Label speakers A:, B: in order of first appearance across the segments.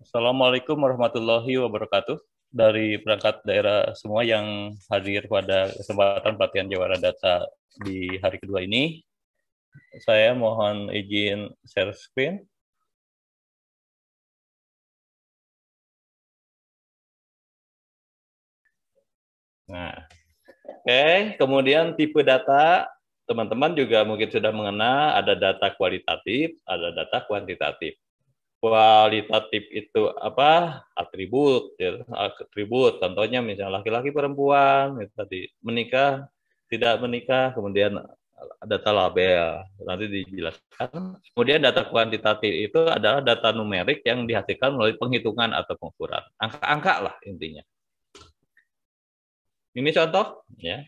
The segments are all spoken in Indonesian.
A: Assalamualaikum warahmatullahi wabarakatuh. Dari perangkat daerah semua yang hadir pada kesempatan pelatihan Jawara Data di hari kedua ini, saya mohon izin share screen. Nah, oke. Kemudian tipe data, teman-teman juga mungkin sudah mengenal ada data kualitatif, ada data kuantitatif. Kualitatif itu apa? Atribut, ya. Atribut. Contohnya misalnya laki-laki perempuan, itu tadi menikah, tidak menikah, kemudian data label. Nanti dijelaskan. Kemudian data kuantitatif itu adalah data numerik yang dihasilkan melalui penghitungan atau pengukuran. Angka-angka lah intinya. Ini contoh, ya.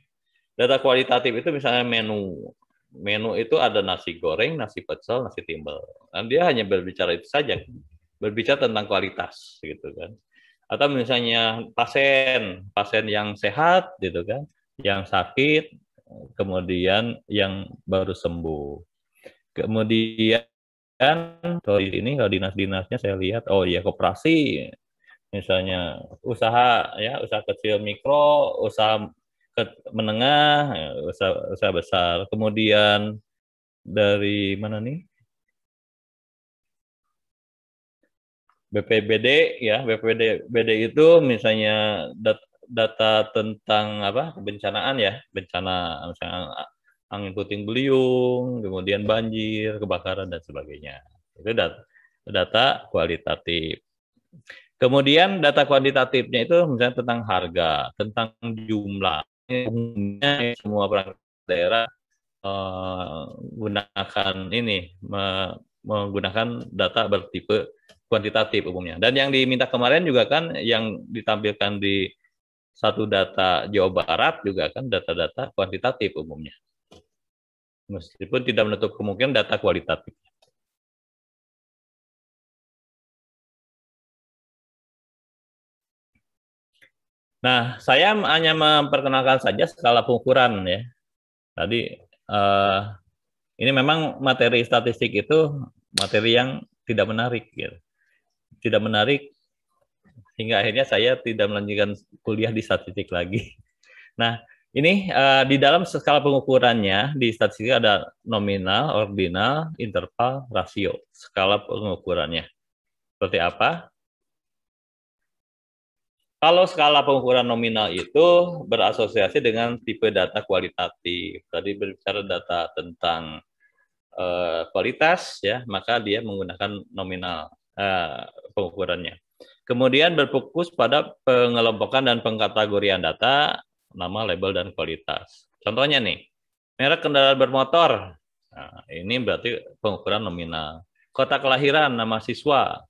A: Data kualitatif itu misalnya menu. Menu itu ada nasi goreng, nasi pecel, nasi timbel. Dan dia hanya berbicara itu saja, berbicara tentang kualitas, gitu kan. Atau misalnya pasien, pasien yang sehat, gitu kan, yang sakit, kemudian yang baru sembuh. Kemudian kalau di sini kalau dinas-dinasnya saya lihat, oh ya koperasi, misalnya usaha ya, usaha kecil mikro, usaha menengah, ya, usaha besar. Kemudian dari mana nih? BPBD ya, BPBD itu misalnya data tentang apa? Kebencanaan ya, bencana misalnya angin puting beliung, kemudian banjir, kebakaran dan sebagainya. Itu data kualitatif. Kemudian data kuantitatifnya itu misalnya tentang harga, tentang jumlah. Umumnya semua perangkat daerah gunakan ini menggunakan data bertipe kuantitatif umumnya. Dan yang diminta kemarin juga kan yang ditampilkan di satu data Jawa Barat juga kan data-data kuantitatif umumnya. Meskipun tidak menutup kemungkinan data kualitatif. Nah, saya hanya memperkenalkan saja skala pengukuran ya. Tadi ini memang materi statistik itu materi yang tidak menarik gitu. Tidak menarik hingga akhirnya saya tidak melanjutkan kuliah di statistik lagi. Nah, ini di dalam skala pengukurannya di statistik ada nominal, ordinal, interval, rasio. Skala pengukurannya. Seperti apa? Kalau skala pengukuran nominal itu berasosiasi dengan tipe data kualitatif. Tadi berbicara data tentang kualitas, ya, maka dia menggunakan nominal pengukurannya. Kemudian berfokus pada pengelompokan dan pengkategorian data, nama, label, dan kualitas. Contohnya nih, merek kendaraan bermotor. Nah, ini berarti pengukuran nominal. Kota kelahiran, nama siswa,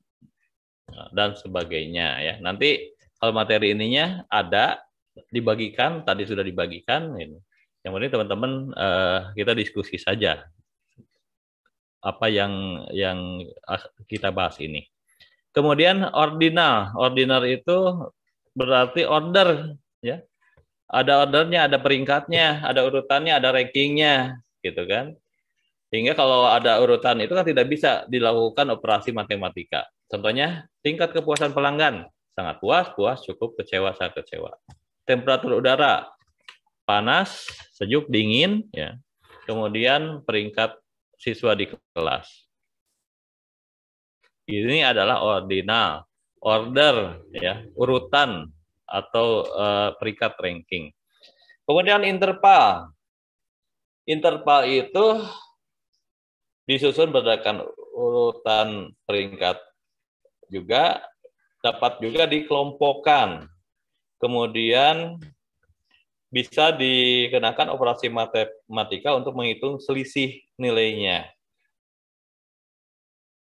A: dan sebagainya. Ya, nanti kalau materi ininya ada dibagikan, tadi sudah dibagikan. Yang penting teman-teman kita diskusi saja apa yang kita bahas ini. Kemudian ordinal, ordinal itu berarti order, ya. Ada ordernya, ada peringkatnya, ada urutannya, ada rankingnya, gitu kan. Sehingga kalau ada urutan itu kan tidak bisa dilakukan operasi matematika. Contohnya tingkat kepuasan pelanggan, sangat puas, puas, cukup, kecewa, sangat kecewa. Temperatur udara, panas, sejuk, dingin, ya. Kemudian peringkat siswa di kelas. Ini adalah ordinal, order, ya, urutan atau peringkat ranking. Kemudian interval. Interval itu disusun berdasarkan urutan peringkat juga, dapat juga dikelompokkan. Kemudian bisa dikenakan operasi matematika untuk menghitung selisih nilainya.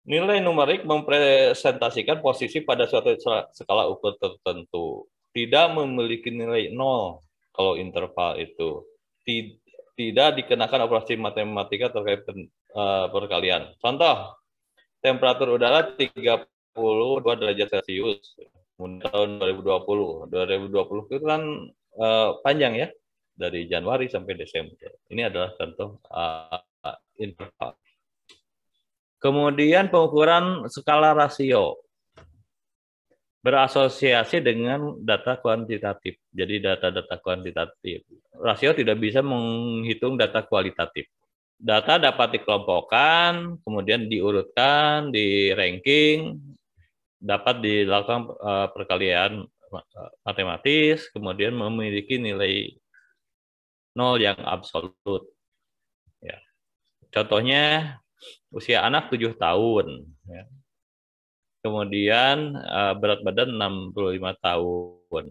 A: Nilai numerik mempresentasikan posisi pada suatu skala ukur tertentu. Tidak memiliki nilai 0 kalau interval itu. Tidak dikenakan operasi matematika terkait perkalian. Contoh, temperatur udara 32 derajat Celcius tahun 2020. 2020 itu kan panjang ya, dari Januari sampai Desember. Ini adalah contoh interval. Kemudian pengukuran skala rasio. berasosiasi dengan data kuantitatif. Jadi data-data kuantitatif. Rasio tidak bisa menghitung data kualitatif. Data dapat dikelompokkan, kemudian diurutkan, di ranking, dapat dilakukan perkalian matematis, kemudian memiliki nilai nol yang absolut. Ya. Contohnya usia anak 7 tahun. Ya. Kemudian berat badan 65 tahun.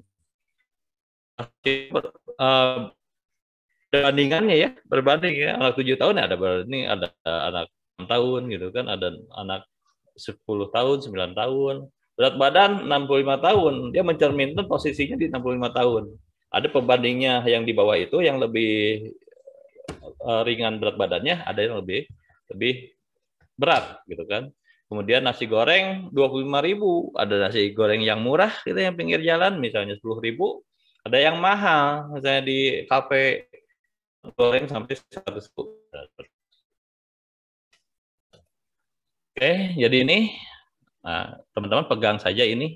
A: Perbandingannya ya, berbanding ya, anak 7 tahun ada berbanding, ada anak 6 tahun gitu kan, ada anak 10 tahun, 9 tahun. Berat badan 65 tahun, dia mencerminkan posisinya di 65 tahun. Ada pembandingnya yang di bawah itu yang lebih ringan berat badannya, ada yang lebih berat gitu kan. Kemudian nasi goreng 25.000, ada nasi goreng yang murah gitu yang pinggir jalan misalnya 10.000, ada yang mahal misalnya di kafe goreng sampai 100.000. Oke, jadi ini teman-teman pegang saja ini.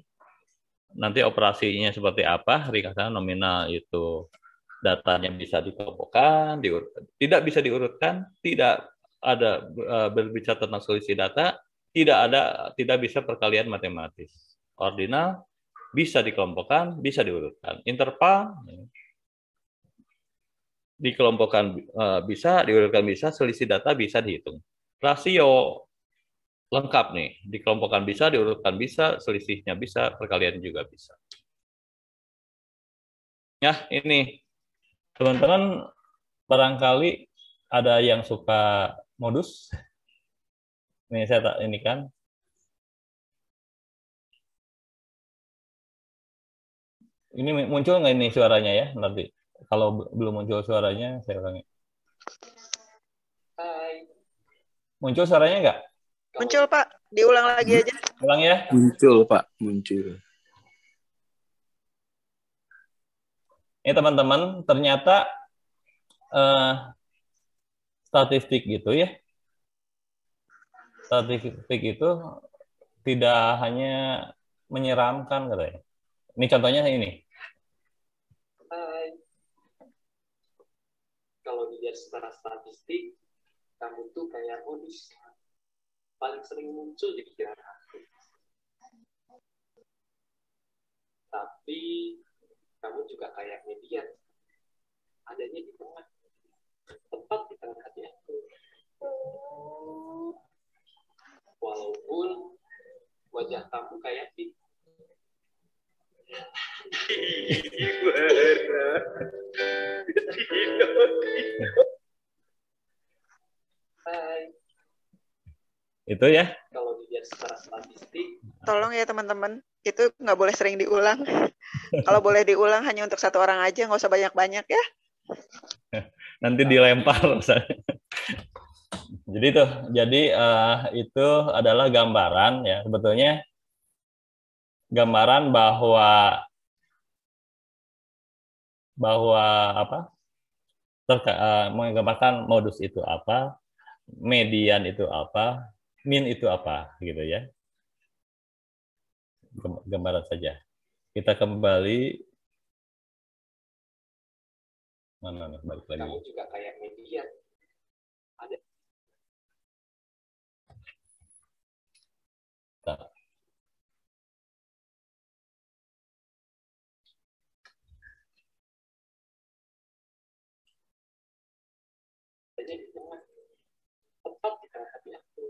A: Nanti operasinya seperti apa, ringkasan nominal itu datanya bisa dikelompokkan, tidak bisa diurutkan, tidak ada berbicara tentang selisih data, tidak bisa perkalian matematis. Ordinal bisa dikelompokkan, bisa diurutkan. Interval dikelompokkan bisa, diurutkan bisa, selisih data bisa dihitung. Rasio lengkap nih, dikelompokkan bisa, diurutkan bisa, selisihnya bisa, perkalian juga bisa. Ya, ini teman-teman barangkali ada yang suka modus. Ini saya tak ini kan. Ini muncul nggak ini suaranya ya nanti? Kalau belum muncul suaranya, saya ulangi.
B: Hai.
A: Muncul suaranya nggak?
B: Muncul, Pak. Diulang lagi aja.
A: Ulang ya.
C: Muncul, Pak. Muncul.
A: Ini teman-teman, ternyata statistik gitu ya. Statistik itu tidak hanya menyeramkan katanya. Ini contohnya ini.
B: Hai. Kalau dilihat secara statistik, kamu tuh kayak modus. Paling sering muncul di pikiran aku. Tapi kamu juga kayak median. Adanya di tengah. Tepat di tengah hati aku. Walaupun wajah kamu kayak di Hai.
A: Itu ya.
B: Kalau dilihat secara statistik, tolong ya teman-teman, itu nggak boleh sering diulang. Kalau boleh diulang hanya untuk satu orang aja, nggak usah banyak-banyak ya.
A: Nanti dilempar. Jadi itu adalah gambaran ya, sebetulnya gambaran bahwa apa? Menggambarkan modus itu apa, median itu apa, min itu apa gitu ya. Gambaran saja. Kita kembali mana nih, balik lagi.
B: Kamu juga kayak median. Ada.
A: Nah.
B: Adanya di tengah. Tepat di tengah hati aku.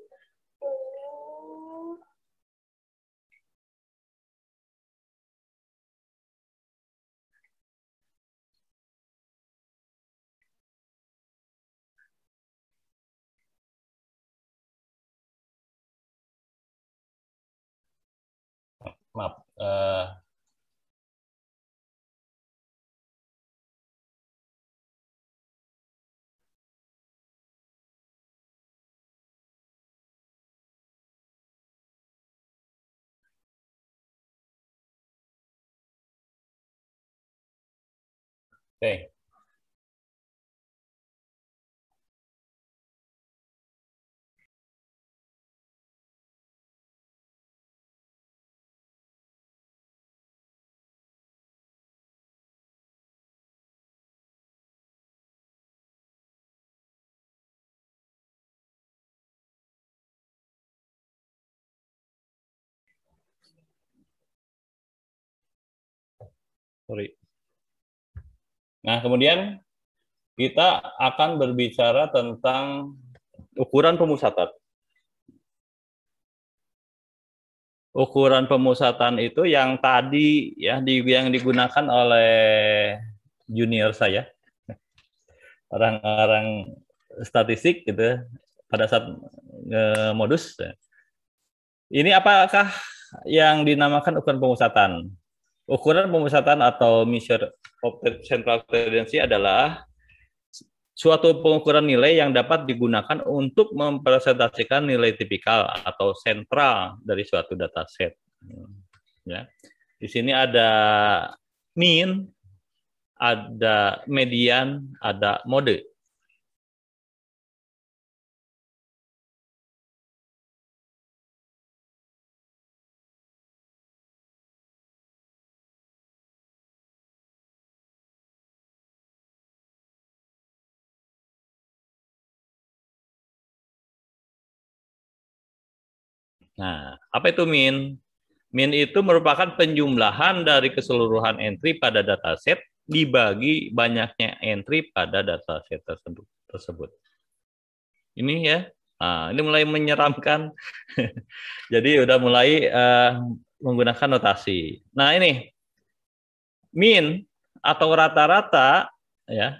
A: Maaf. Oke. Sorry. Nah, kemudian kita akan berbicara tentang ukuran pemusatan. Ukuran pemusatan itu yang tadi ya yang digunakan oleh junior saya, orang-orang statistik gitu pada saat modus. Ini apakah yang dinamakan ukuran pemusatan? Ukuran pemusatan atau measure of central tendency adalah suatu pengukuran nilai yang dapat digunakan untuk mempresentasikan nilai tipikal atau sentral dari suatu dataset. Ya. Di sini ada mean, ada median, ada mode. Nah, apa itu mean? Mean itu merupakan penjumlahan dari keseluruhan entry pada dataset dibagi banyaknya entry pada dataset tersebut. Ini ya, nah, ini mulai menyeramkan. Jadi udah mulai menggunakan notasi. Nah ini mean atau rata-rata ya,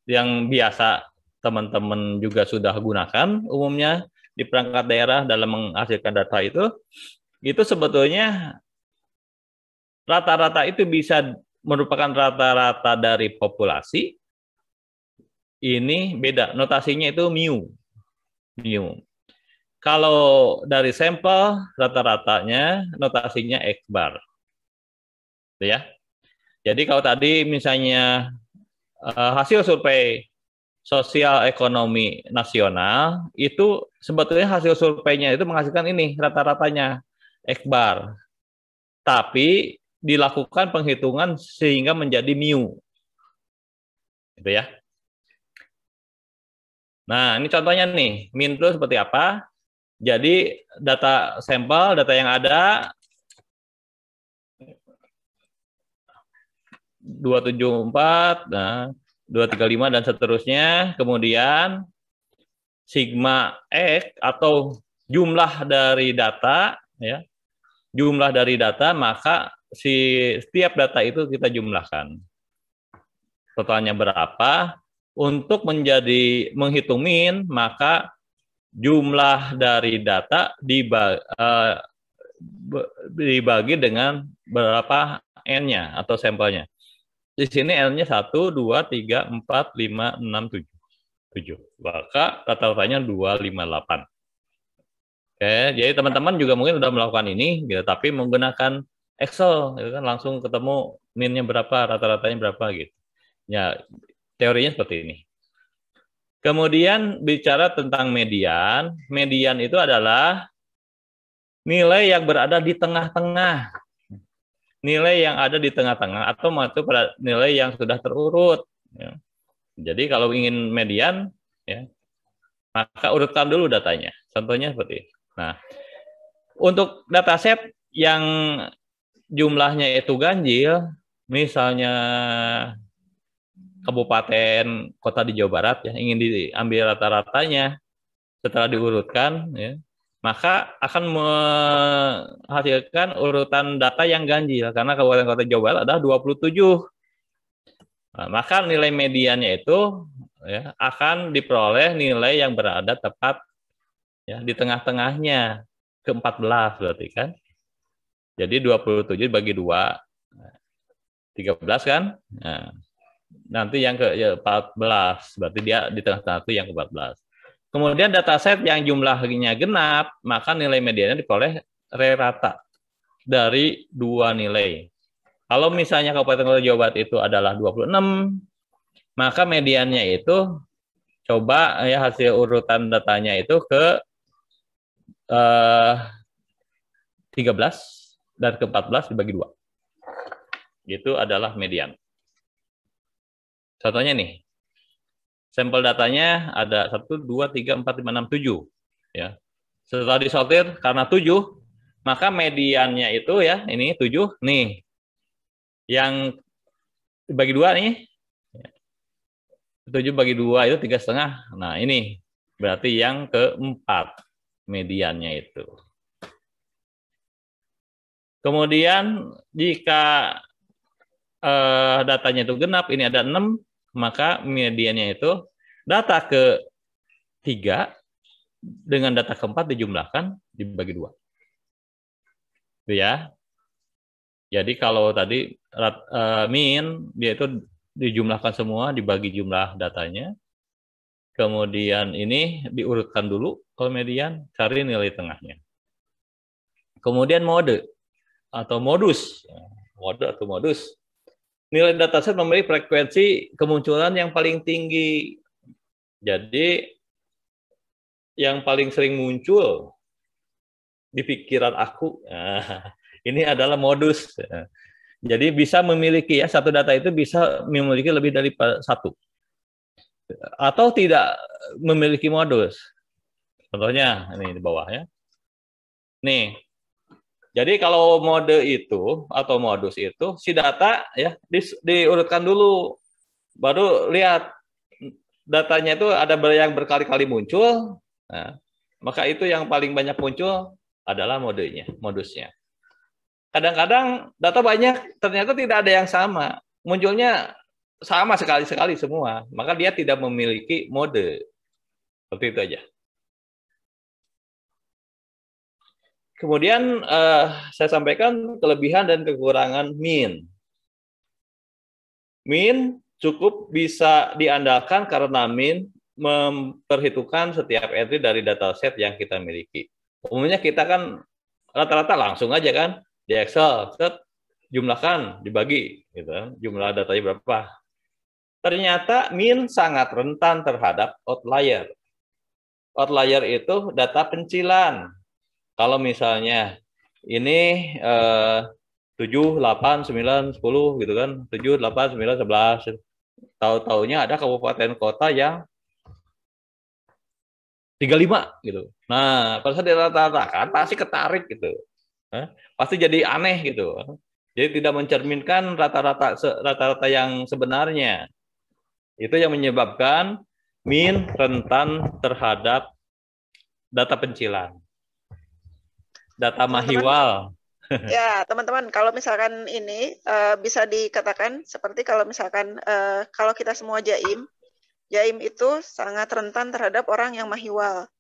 A: yang biasa teman-teman juga sudah gunakan umumnya di perangkat daerah dalam menghasilkan data itu sebetulnya rata-rata itu bisa merupakan rata-rata dari populasi. Ini beda, notasinya itu mu. Kalau dari sampel rata-ratanya notasinya X bar. Ya. Jadi kalau tadi misalnya hasil survei sosial ekonomi nasional itu sebetulnya hasil surveinya itu menghasilkan ini rata-ratanya X bar. Tapi dilakukan penghitungan sehingga menjadi mu. Gitu ya. Nah, ini contohnya nih, mean itu seperti apa? Jadi data sampel, data yang ada 274, nah 235 dan seterusnya, kemudian sigma X atau jumlah dari data ya. Jumlah dari data maka setiap data itu kita jumlahkan. Totalnya berapa? Untuk menjadi menghitung mean, maka jumlah dari data dibagi dengan berapa N-nya atau sampelnya. Di sini N-nya 1, 2, 3, 4, 5, 6, 7. Maka rata-ratanya 258. Oke, jadi teman-teman juga mungkin sudah melakukan ini, gitu, tapi menggunakan Excel, gitu kan, langsung ketemu min-nya berapa, rata-ratanya berapa, gitu. Ya, teorinya seperti ini. Kemudian bicara tentang median, median itu adalah nilai yang berada di tengah-tengah. Nilai yang ada di tengah-tengah atau masuk pada nilai yang sudah terurut. Ya. Jadi kalau ingin median, ya, maka urutkan dulu datanya. Contohnya seperti ini. Nah, untuk dataset yang jumlahnya itu ganjil, misalnya kabupaten kota di Jawa Barat ya ingin diambil rata-ratanya setelah diurutkan ya, maka akan menghasilkan urutan data yang ganjil karena kabupaten kota Jawa Barat ada 27. Nah, maka nilai mediannya itu ya, akan diperoleh nilai yang berada tepat ya di tengah-tengahnya ke 14 berarti kan. Jadi 27 bagi 2 13 kan? Nah, nanti yang ke 14, berarti dia di tengah-tengah itu yang ke 14. Kemudian dataset yang jumlahnya genap, maka nilai mediannya diperoleh rata dari 2 nilai. Kalau misalnya Kabupaten Kota Jawa Barat itu adalah 26, maka mediannya itu coba ya hasil urutan datanya itu ke 13 dan ke 14 dibagi 2. Itu adalah median. Contohnya nih, sampel datanya ada 1, 2, 3, 4, 5, 6, 7. Ya. Setelah disortir karena 7, maka mediannya itu ya, ini 7. Nih, yang dibagi 2 nih. 7 bagi 2 itu 3,5. Nah, ini berarti yang keempat mediannya itu. Kemudian jika datanya itu genap, ini ada 6, maka mediannya itu data ke-3 dengan data keempat dijumlahkan dibagi 2. Itu ya. Jadi kalau tadi min dia itu dijumlahkan semua dibagi jumlah datanya. Kemudian ini diurutkan dulu kalau median, cari nilai tengahnya. Kemudian mode atau modus. Mode atau modus. Nilai dataset memiliki frekuensi kemunculan yang paling tinggi. Jadi yang paling sering muncul di pikiran aku, ini adalah modus. Jadi bisa memiliki ya, satu data itu bisa memiliki lebih dari satu. Atau tidak memiliki modus. Contohnya ini di bawah ya. Nih. Jadi kalau mode itu atau modus itu si data ya diurutkan dulu. Baru lihat datanya itu ada yang berkali-kali muncul. Nah, maka itu yang paling banyak muncul adalah modusnya. Kadang-kadang data banyak ternyata tidak ada yang sama. Munculnya sama sekali-sekali semua. Maka dia tidak memiliki mode. Seperti itu aja. Kemudian saya sampaikan kelebihan dan kekurangan min. Min cukup bisa diandalkan karena min memperhitungkan setiap entry dari dataset yang kita miliki. Umumnya kita kan rata-rata langsung aja kan di Excel, jumlahkan, dibagi, gitu. Jumlah datanya berapa. Ternyata min sangat rentan terhadap outlier. Outlier itu data pencilan. Kalau misalnya ini 7, 8, 9, 10 gitu kan, 7, 8, 9, 11. Tahu-taunya ada kabupaten kota yang 35 gitu. Nah, pada saat dirata-ratakan pasti ketarik gitu. Pasti jadi aneh gitu. Jadi tidak mencerminkan rata-rata yang sebenarnya. Itu yang menyebabkan min rentan terhadap data pencilan. Data mahiwal.
B: Ya, teman-teman, kalau misalkan ini bisa dikatakan seperti kalau misalkan kalau kita semua jaim itu sangat rentan terhadap orang yang mahiwal.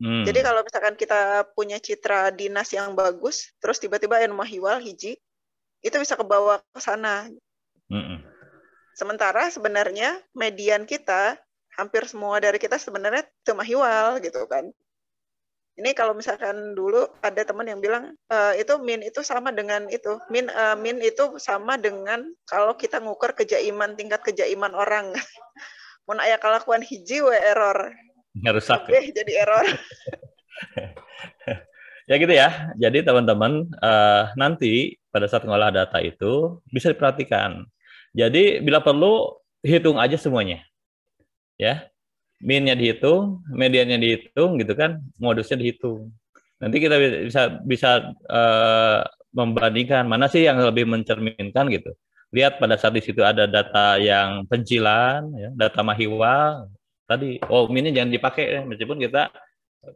B: Jadi kalau misalkan kita punya citra dinas yang bagus, terus tiba-tiba yang mahiwal hiji, itu bisa kebawa ke sana. Sementara sebenarnya median kita, hampir semua dari kita sebenarnya itu mahiwal gitu kan. Ini kalau misalkan dulu ada teman yang bilang itu min itu sama dengan itu min itu sama dengan kalau kita ngukur kejaiman, tingkat kejaiman orang. Mun aya kalakuan hiji we error.
A: Ngerusak.
B: Jadi error.
A: Ya gitu ya. Jadi teman-teman nanti pada saat ngolah data itu bisa diperhatikan. Jadi bila perlu hitung aja semuanya. Ya. Min-nya dihitung, mediannya dihitung gitu kan, modusnya dihitung. Nanti kita bisa membandingkan mana sih yang lebih mencerminkan gitu. Lihat pada saat di situ ada data yang pencilan, ya, data mahiwal. Tadi, min-nya jangan dipakai ya, meskipun kita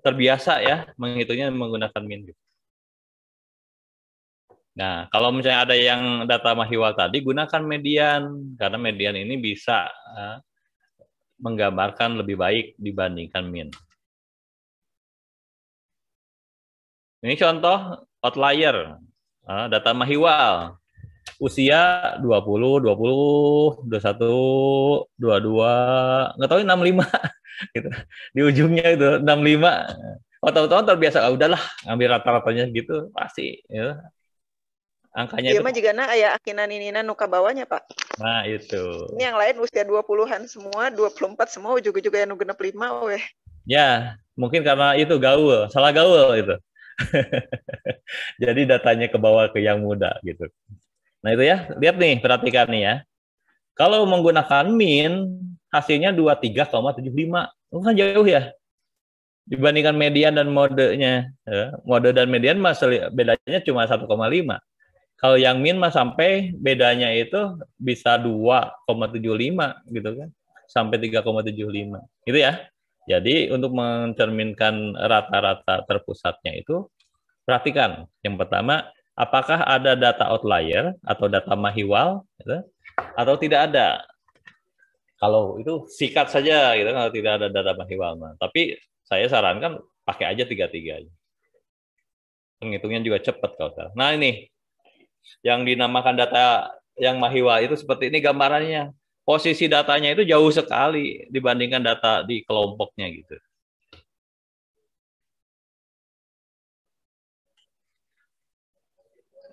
A: terbiasa ya menghitungnya menggunakan min. Gitu. Nah, kalau misalnya ada yang data mahiwal tadi, gunakan median karena median ini bisa menggambarkan lebih baik dibandingkan min. Ini contoh outlier, data mahiwal. Usia 20, 20, 21, 22, nggak tahu 65. Gitu. Di ujungnya itu 65. Tahu-tahu terbiasa, udahlah ngambil rata-ratanya gitu, pasti. Ya. Angkanya
B: iya mah jika aya akinan inina nuka bawahnya Pak.
A: Nah itu.
B: Ini yang lain usia 20-an semua, 24 semua juga yang genep 5 weh.
A: Ya, mungkin karena itu gaul, salah gaul itu. Jadi datanya ke bawah ke yang muda gitu. Nah itu ya, lihat nih, perhatikan nih ya. Kalau menggunakan min, hasilnya 23,75. Itu kan jauh ya. Dibandingkan median dan modenya. Ya. Mode dan median bedanya cuma 1,5. Kalau yang min mah sampai bedanya itu bisa 2,75 gitu kan. Sampai 3,75. Gitu ya. Jadi untuk mencerminkan rata-rata terpusatnya itu, perhatikan. Yang pertama, apakah ada data outlier atau data mahiwal gitu, atau tidak ada. Kalau itu sikat saja gitu kalau tidak ada data mahiwal. Tapi saya sarankan pakai aja tiga-tiga. Penghitungnya juga cepat kalau salah. Nah ini yang dinamakan data yang mahiwal itu seperti ini gambarannya. Posisi datanya itu jauh sekali dibandingkan data di kelompoknya gitu.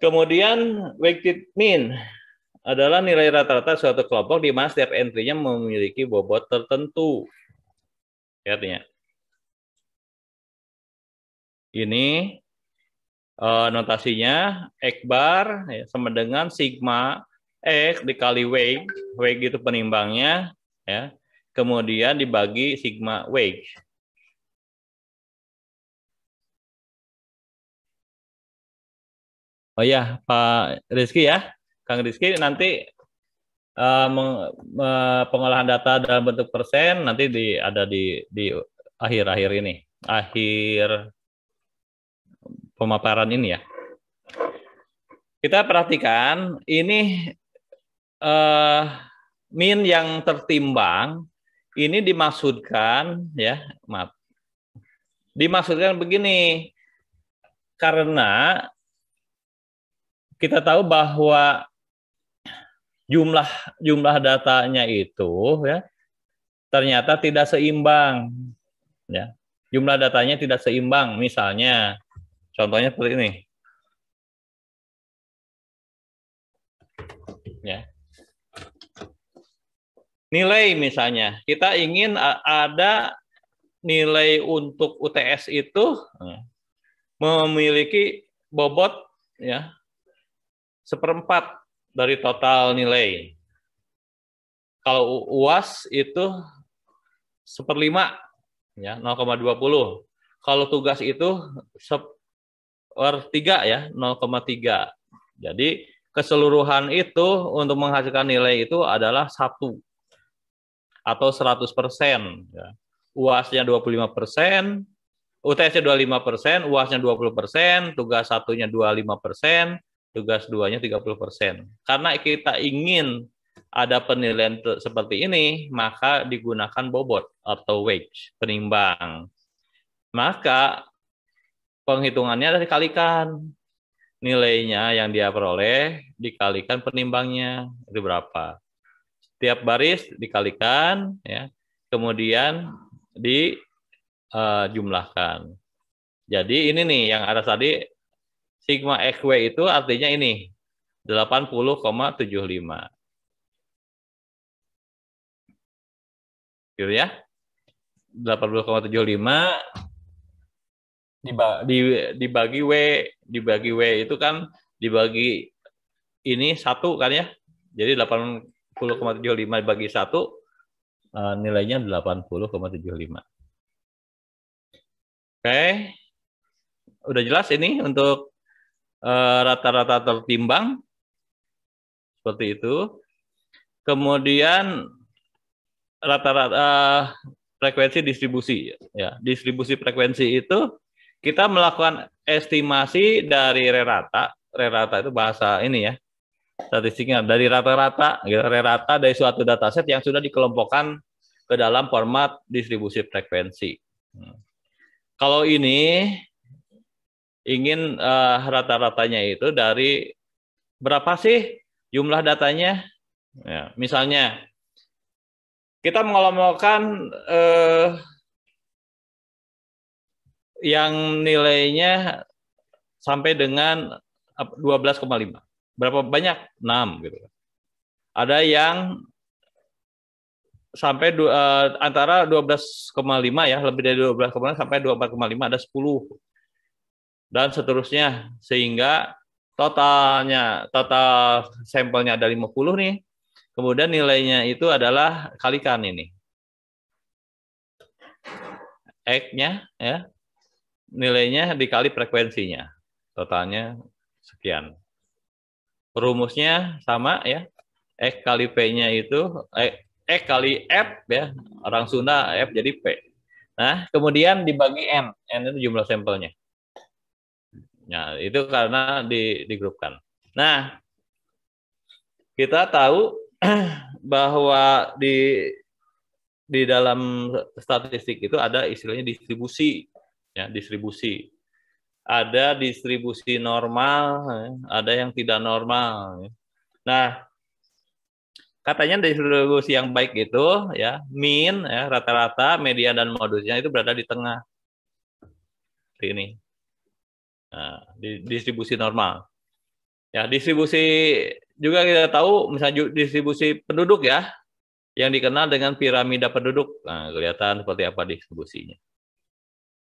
A: Kemudian weighted mean adalah nilai rata-rata suatu kelompok di mana setiap entry-nya memiliki bobot tertentu. Artinya ini notasinya X bar ya, sama dengan sigma X dikali weight, weight itu penimbangnya, ya, kemudian dibagi sigma weight. Oh ya, Pak Rizky ya, Kang Rizky nanti pengolahan data dalam bentuk persen nanti ada di akhir-akhir ini, akhir pemaparan ini ya. Kita perhatikan ini min yang tertimbang ini dimaksudkan ya, maaf. Dimaksudkan begini. Karena kita tahu bahwa jumlah datanya itu ya ternyata tidak seimbang ya. Jumlah datanya tidak seimbang, misalnya contohnya seperti ini. Ya. Nilai misalnya, kita ingin ada nilai untuk UTS itu memiliki bobot ya 1/4 dari total nilai. Kalau UAS itu 1/5 ya 0,20. Kalau tugas itu 1/3 ya 0,3. Jadi keseluruhan itu untuk menghasilkan nilai itu adalah 1 atau 100%. Ya. UAS-nya 25%, UTS-nya 25%, UAS-nya 20%, tugas 1-nya 25%, tugas 2-nya 30%. Karena kita ingin ada penilaian seperti ini, maka digunakan bobot atau weight, penimbang. Maka penghitungannya dikalikan. Nilainya yang dia peroleh dikalikan penimbangnya, itu berapa. Setiap baris dikalikan, ya, kemudian dijumlahkan. Jadi ini nih yang ada tadi, sigma XW itu artinya ini, 80,75. Gitu ya. 80,75 dibagi W itu kan dibagi ini 1 kan ya. Jadi 80,75 dibagi 1 nilainya 80,75. Oke. Udah jelas ini untuk rata-rata tertimbang seperti itu. Kemudian rata-rata frekuensi distribusi ya. Distribusi frekuensi itu kita melakukan estimasi dari rerata. Rerata itu bahasa ini ya. Statistiknya dari rata-rata, gitu, rerata dari suatu dataset yang sudah dikelompokkan ke dalam format distribusi frekuensi. Kalau ini ingin rata-ratanya itu dari berapa sih jumlah datanya? Ya, misalnya kita mengelompokkan yang nilainya sampai dengan 12,5. Berapa banyak? 6 gitu. Ada yang sampai antara 12,5 ya, lebih dari 12,5 sampai 24,5, ada 10. Dan seterusnya, sehingga total sampelnya ada 50 nih. Kemudian nilainya itu adalah kalikan ini. X-nya ya. Nilainya dikali frekuensinya. Totalnya sekian. rumusnya sama ya. X kali P-nya itu X kali F ya. Orang Sunda F jadi P. Nah, kemudian dibagi N. N itu jumlah sampelnya. Nah, itu karena digrupkan. Nah, kita tahu bahwa di dalam statistik itu ada istilahnya distribusi, ya, distribusi. Ada distribusi normal, ada yang tidak normal. Nah, katanya distribusi yang baik itu ya mean, ya, rata-rata, median dan modusnya itu berada di tengah. Ini. Nah, distribusi normal. Ya, distribusi juga kita tahu misalnya distribusi penduduk ya, yang dikenal dengan piramida penduduk. Nah, kelihatan seperti apa distribusinya.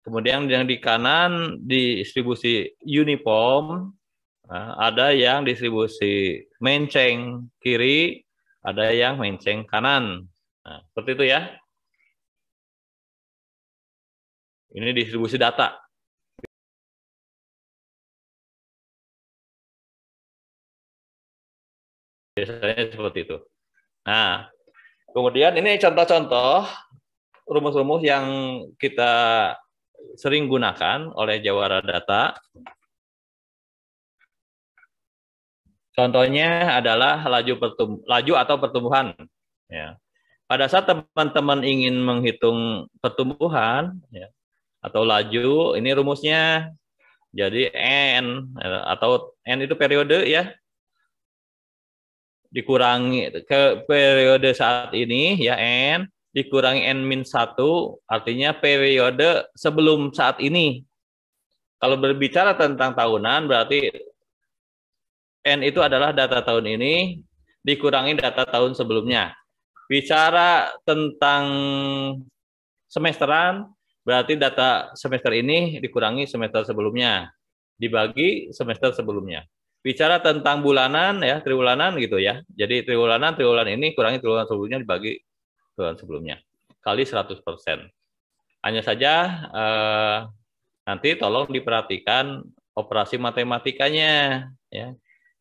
A: Kemudian yang di kanan distribusi uniform, nah, ada yang distribusi menceng kiri, ada yang menceng kanan. Nah, seperti itu ya. Ini distribusi data. Biasanya seperti itu. Nah, kemudian ini contoh-contoh rumus-rumus yang kita sering gunakan oleh jawara data. Contohnya adalah laju atau pertumbuhan. Ya. Pada saat teman-teman ingin menghitung pertumbuhan ya, atau laju, ini rumusnya. Jadi N atau N itu periode ya. Dikurangi ke periode saat ini ya N dikurangi N-1 artinya periode sebelum saat ini. Kalau berbicara tentang tahunan berarti N itu adalah data tahun ini dikurangi data tahun sebelumnya. Bicara tentang semesteran berarti data semester ini dikurangi semester sebelumnya dibagi semester sebelumnya. Bicara tentang bulanan ya, triwulanan gitu ya. Jadi triwulan ini kurangi triwulan sebelumnya dibagi triwulan sebelumnya. Kali 100%. Hanya saja nanti tolong diperhatikan operasi matematikanya ya.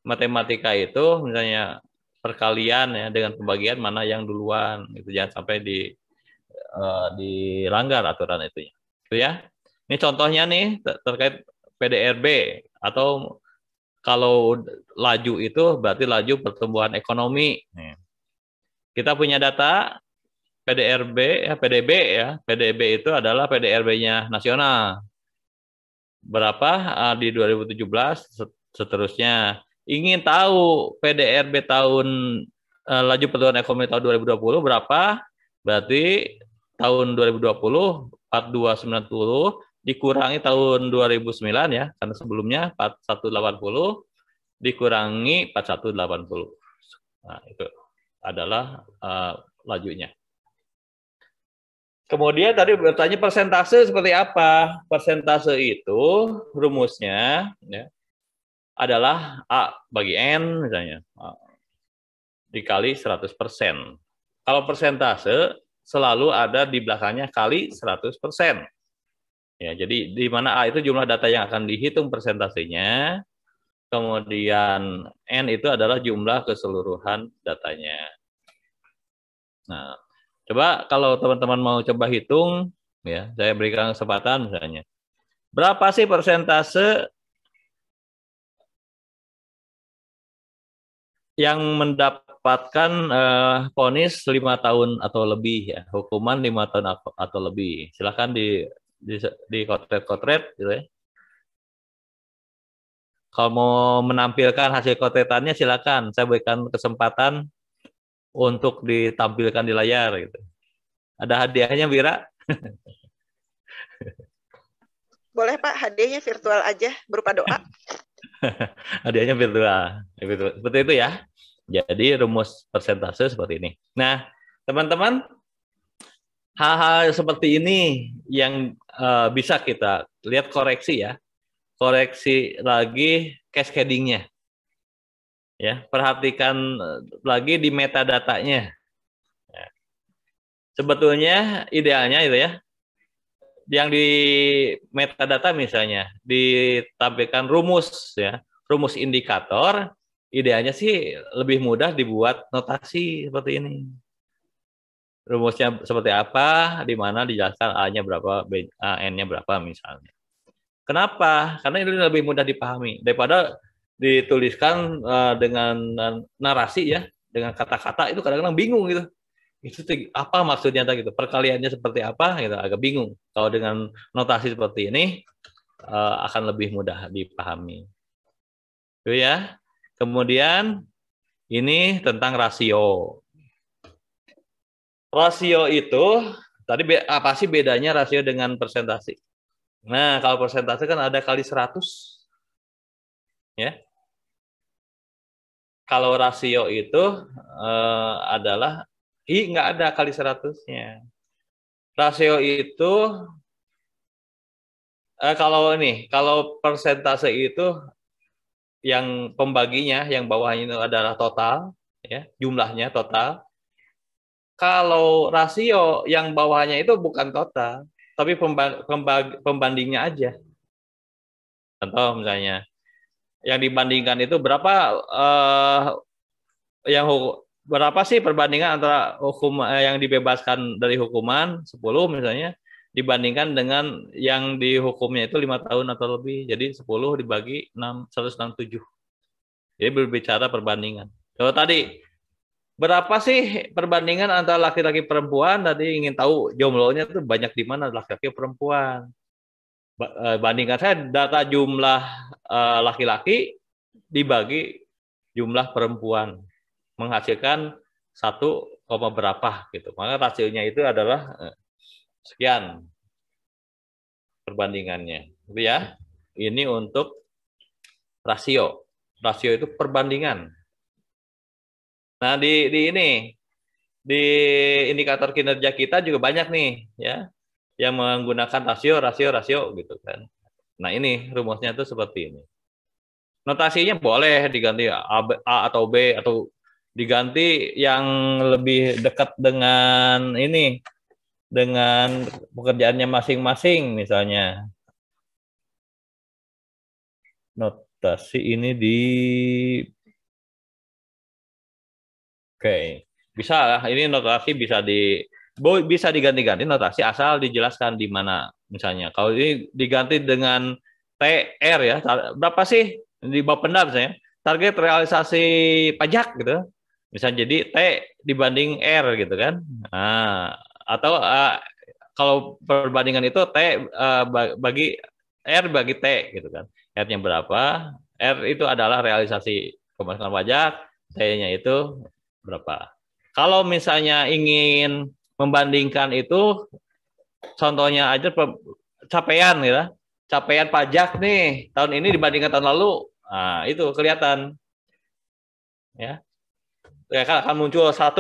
A: Matematika itu misalnya perkalian ya dengan pembagian mana yang duluan itu jangan sampai dilanggar aturan itu ya. Ini contohnya nih terkait PDRB atau kalau laju itu berarti laju pertumbuhan ekonomi. Kita punya data PDRB, ya, PDB ya. PDB itu adalah PDRB-nya nasional. Berapa di 2017 seterusnya. Ingin tahu PDRB tahun laju pertumbuhan ekonomi tahun 2020 berapa? Berarti tahun 2020 4290 dikurangi tahun 2009 ya, karena sebelumnya 4180 dikurangi 4180. Nah, itu adalah lajunya. Kemudian tadi bertanya persentase seperti apa? Persentase itu rumusnya ya, adalah A bagi N misalnya, dikali 100%. Kalau persentase selalu ada di belakangnya kali 100%. Ya, jadi di mana A itu jumlah data yang akan dihitung persentasenya, kemudian N itu adalah jumlah keseluruhan datanya. Nah, coba kalau teman-teman mau coba hitung, ya, saya berikan kesempatan misalnya. Berapa sih persentase yang mendapatkan vonis 5 tahun atau lebih ya, hukuman 5 tahun atau lebih? Silakan di kotret-kotret gitu ya. Kalau mau menampilkan hasil kotretannya silakan, saya berikan kesempatan untuk ditampilkan di layar gitu. Ada hadiahnya Bira?
B: Boleh Pak, hadiahnya virtual aja berupa doa.
A: Hadiahnya virtual. Seperti itu ya. Jadi rumus persentase seperti ini. Nah, teman-teman, hal-hal seperti ini yang bisa kita lihat koreksi ya. Koreksi lagi cascading-nya. Ya, perhatikan lagi di metadatanya. Ya. Sebetulnya idealnya itu ya. Yang di metadata misalnya ditampilkan rumus ya, rumus indikator idealnya sih lebih mudah dibuat notasi seperti ini. Rumusnya seperti apa, di mana dijelaskan A-nya berapa, N-nya berapa misalnya. Kenapa? Karena ini lebih mudah dipahami daripada dituliskan dengan narasi ya, dengan kata-kata itu kadang-kadang bingung gitu. Itu apa maksudnya gitu, perkaliannya seperti apa gitu, agak bingung. Kalau dengan notasi seperti ini akan lebih mudah dipahami. Itu ya. Kemudian ini tentang rasio. Rasio itu tadi apa sih bedanya rasio dengan persentase? Nah, kalau persentase kan ada kali 100. Ya. Kalau rasio itu adalah nggak ada kali 100-nya. Rasio itu kalau persentase itu yang pembaginya, yang bawahnya itu adalah total, ya, jumlahnya total. Kalau rasio yang bawahnya itu bukan total, tapi pembandingnya aja. Contoh misalnya, yang dibandingkan itu berapa sih perbandingan antara hukum yang dibebaskan dari hukuman 10 misalnya dibandingkan dengan yang dihukumnya itu 5 tahun atau lebih. Jadi 10 dibagi 167. Jadi berbicara perbandingan. Kalau tadi berapa sih perbandingan antara laki-laki perempuan? Tadi ingin tahu jomblonya itu banyak di mana laki-laki perempuan. Bandingkan saya data jumlah laki-laki dibagi jumlah perempuan menghasilkan 1, berapa gitu. Maka rasionya itu adalah sekian perbandingannya. Gitu ya. Ini untuk rasio. Rasio itu perbandingan. Nah, di indikator kinerja kita juga banyak nih ya yang menggunakan rasio gitu kan. Nah, ini rumusnya itu seperti ini. Notasinya boleh diganti A atau B atau diganti yang lebih dekat dengan dengan pekerjaannya masing-masing misalnya. Notasi ini Oke, bisa lah. Ini notasi bisa diganti-ganti notasi asal dijelaskan di mana misalnya. Kalau ini diganti dengan TR ya, berapa sih di Bapenda misalnya target realisasi pajak gitu. Misalnya jadi T dibanding R gitu kan. Nah, atau kalau perbandingan itu T bagi R bagi T gitu kan. R-nya berapa? R itu adalah realisasi pemasukan pajak, T-nya itu berapa. Kalau misalnya ingin membandingkan itu, contohnya aja capaian ya, capaian pajak nih tahun ini dibandingkan tahun lalu, nah itu kelihatan, ya akan muncul 1,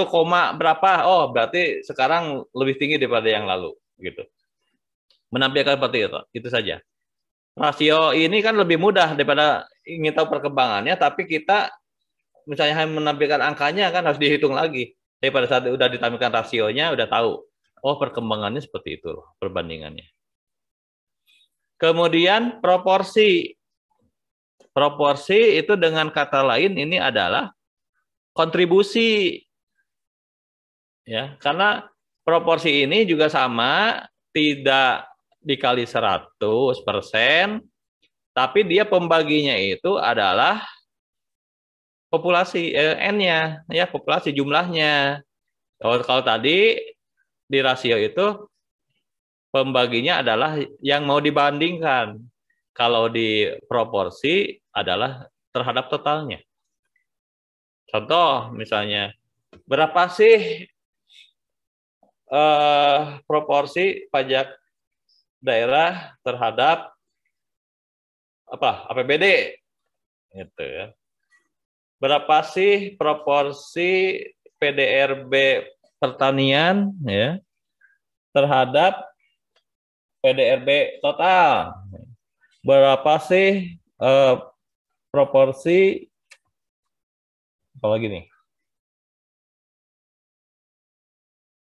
A: berapa, oh berarti sekarang lebih tinggi daripada yang lalu, gitu. Menampilkan seperti itu saja. Rasio ini kan lebih mudah daripada ingin tahu perkembangannya, tapi kita misalnya hanya menampilkan angkanya kan harus dihitung lagi. Tapi pada saat udah ditampilkan rasionya, udah tahu. Oh, perkembangannya seperti itu loh, perbandingannya. Kemudian proporsi. Proporsi itu dengan kata lain ini adalah kontribusi. Ya, karena proporsi ini juga sama, tidak dikali 100%, tapi dia pembaginya itu adalah populasi N-nya, ya populasi jumlahnya. Kalau tadi di rasio itu pembaginya adalah yang mau dibandingkan. Kalau di proporsi adalah terhadap totalnya. Contoh misalnya, berapa sih proporsi pajak daerah terhadap APBD? Gitu ya. Berapa sih proporsi PDRB pertanian ya terhadap PDRB total? Berapa sih proporsi apa lagi nih?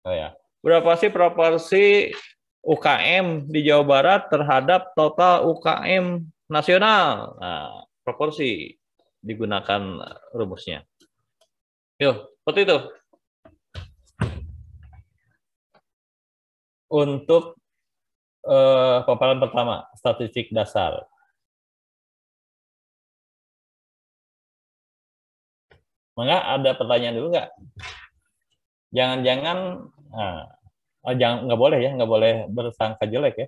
A: Oh ya. Berapa sih proporsi UKM di Jawa Barat terhadap total UKM nasional? Nah, proporsi. digunakan rumusnya. Yuk, seperti itu. Untuk paparan pertama, statistik dasar. Maka ada pertanyaan dulu nggak? Jangan-jangan, nggak boleh ya, nggak boleh bersangka jelek ya.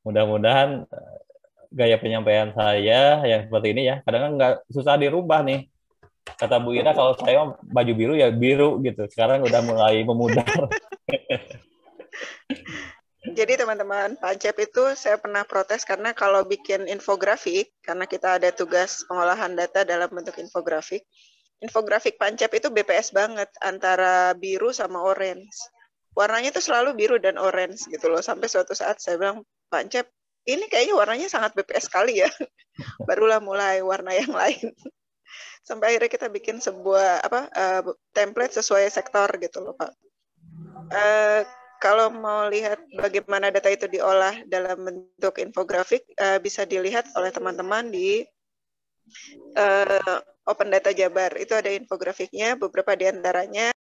A: Mudah-mudahan gaya penyampaian saya yang seperti ini ya, kadang-kadang nggak susah dirubah nih. Kata Bu Ira, kalau saya baju biru ya biru gitu. Sekarang udah mulai memudar.
B: Jadi teman-teman, Pancep itu saya pernah protes karena kalau bikin infografik, karena kita ada tugas pengolahan data dalam bentuk infografik, infografik Pancep itu BPS banget antara biru sama orange. Warnanya itu selalu biru dan orange gitu loh. Sampai suatu saat saya bilang, Pancep, ini kayaknya warnanya sangat BPS sekali ya. Barulah mulai warna yang lain. Sampai akhirnya kita bikin sebuah template sesuai sektor gitu loh Pak. Kalau mau lihat bagaimana data itu diolah dalam bentuk infografik, bisa dilihat oleh teman-teman di Open Data Jabar. Itu ada infografiknya, beberapa di antaranya